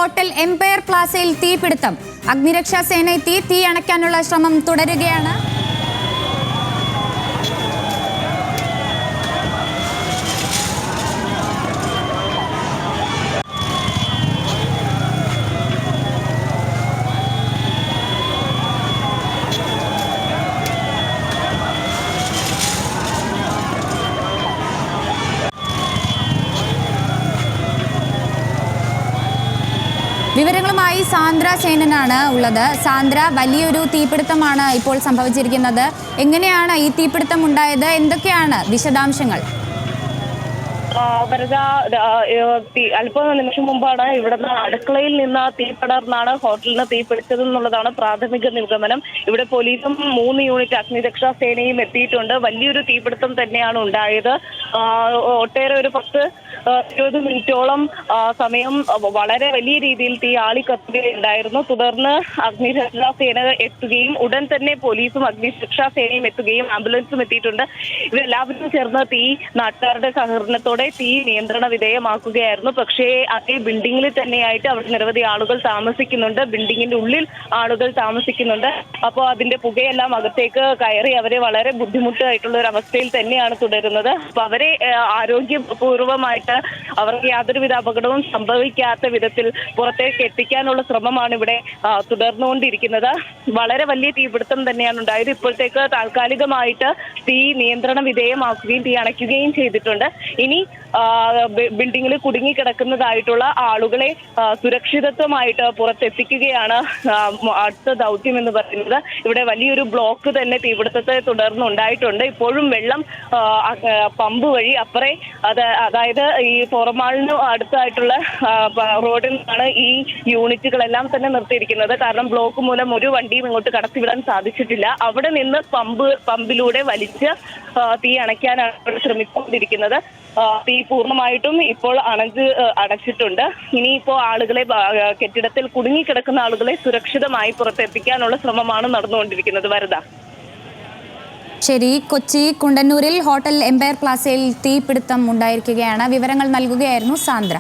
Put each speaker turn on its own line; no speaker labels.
Hotel Empire പ്ലാസയിൽ തീപിടുത്തം. അഗ്നിരക്ഷാ സേന എത്തി തീ അണയ്ക്കാനുള്ള ശ്രമം തുടരുകയാണ്. വിവരങ്ങളുമായി സാന്ദ്ര സേനനാണ് ഉള്ളത്. സാന്ദ്ര, വലിയൊരു തീപിടുത്തമാണ് ഇപ്പോൾ സംഭവിച്ചിരിക്കുന്നത്. എങ്ങനെയാണ് ഈ തീപിടുത്തം ഉണ്ടായത്? എന്തൊക്കെയാണ് വിശദാംശങ്ങൾ?
അല്പ നിമിഷം മുമ്പാണ് ഇവിടുന്ന് അടുക്കളയിൽ നിന്ന് തീ പടർന്നാണ് ഹോട്ടലിന് തീ പിടിച്ചതെന്നുള്ളതാണ് പ്രാഥമിക നിഗമനം. ഇവിടെ പോലീസും 3 യൂണിറ്റ് അഗ്നിരക്ഷാ സേനയും എത്തിയിട്ടുണ്ട്. വലിയൊരു തീപിടുത്തം തന്നെയാണ് ഉണ്ടായത്. ഒട്ടേറെ ഒരു 10-20 മിനിറ്റോളം സമയം വളരെ വലിയ രീതിയിൽ തീ ആളിക്കത്തുകയുണ്ടായിരുന്നു. തുടർന്ന് അഗ്നിരക്ഷാ സേന എത്തുകയും ഉടൻ തന്നെ പോലീസും അഗ്നിരക്ഷാ സേനയും എത്തുകയും ആംബുലൻസും എത്തിയിട്ടുണ്ട്. ഇവരെല്ലാവരും ചേർന്ന് തീ നാട്ടുകാരുടെ സഹകരണത്തോടെ തീ നിയന്ത്രണ വിധേയമാക്കുകയായിരുന്നു. പക്ഷേ അതേ ബിൽഡിംഗിൽ തന്നെയായിട്ട് അവിടെ നിരവധി ആളുകൾ താമസിക്കുന്നുണ്ട്. ബിൽഡിങ്ങിന്റെ ഉള്ളിൽ ആളുകൾ താമസിക്കുന്നുണ്ട്. അപ്പോൾ അതിന്റെ പുകയെല്ലാം അകത്തേക്ക് കയറി അവരെ വളരെ ബുദ്ധിമുട്ടായിട്ടുള്ള ഒരു അവസ്ഥയിൽ തന്നെയാണ് തുടരുന്നത്. അപ്പൊ അവരെ ആരോഗ്യപൂർവമായിട്ട് അവർക്ക് യാതൊരുവിധ അപകടവും സംഭവിക്കാത്ത വിധത്തിൽ പുറത്തേക്ക് എത്തിക്കാനുള്ള ശ്രമമാണ് ഇവിടെ തുടർന്നുകൊണ്ടിരിക്കുന്നത്. വളരെ വലിയ തീപിടുത്തം തന്നെയാണ് ഉണ്ടായത്. ഇപ്പോഴത്തേക്ക് താൽക്കാലികമായിട്ട് തീ നിയന്ത്രണ വിധേയമാക്കുകയും തീ അണയ്ക്കുകയും ചെയ്തിട്ടുണ്ട്. ഇനി ബിൽഡിങ്ങിൽ കുടുങ്ങിക്കിടക്കുന്നതായിട്ടുള്ള ആളുകളെ സുരക്ഷിതത്വമായിട്ട് പുറത്തെത്തിക്കുകയാണ് അടുത്ത ദൗത്യം എന്ന് പറയുന്നത്. ഇവിടെ വലിയൊരു ബ്ലോക്ക് തന്നെ തീപിടുത്തത്തെ തുടർന്ന് ഉണ്ടായിട്ടുണ്ട്. ഇപ്പോഴും വെള്ളം പമ്പ് വഴി അപ്പുറേ അതായത് ഈ ഫോറമാളിന് അടുത്തായിട്ടുള്ള റോഡിൽ നിന്നാണ് ഈ യൂണിറ്റുകളെല്ലാം തന്നെ നിർത്തിയിരിക്കുന്നത്. കാരണം ബ്ലോക്ക് മൂലം ഒരു വണ്ടിയും ഇങ്ങോട്ട് കടത്തിവിടാൻ സാധിച്ചിട്ടില്ല. അവിടെ നിന്ന് പമ്പിലൂടെ വലിച്ച് തീ അണയ്ക്കാനാണ് ശ്രമിച്ചുകൊണ്ടിരിക്കുന്നത്. തീ പൂർണ്ണമായിട്ടും ഇപ്പോൾ അടച്ചിട്ടുണ്ട്. ഇനിയിപ്പോൾ ആളുകളെ കെട്ടിടത്തിൽ കുടുങ്ങിക്കിടക്കുന്ന ആളുകളെ സുരക്ഷിതമായി പുറത്തെത്തിക്കാനുള്ള ശ്രമമാണ് നടന്നുകൊണ്ടിരിക്കുന്നത്. വരദ.
ശരി, കൊച്ചി കുണ്ടന്നൂരിൽ ഹോട്ടൽ എംപയർ പ്ലാസയിൽ തീപിടുത്തം ഉണ്ടായിരിക്കുകയാണ്. വിവരങ്ങൾ നൽകുകയായിരുന്നു സാന്ദ്ര.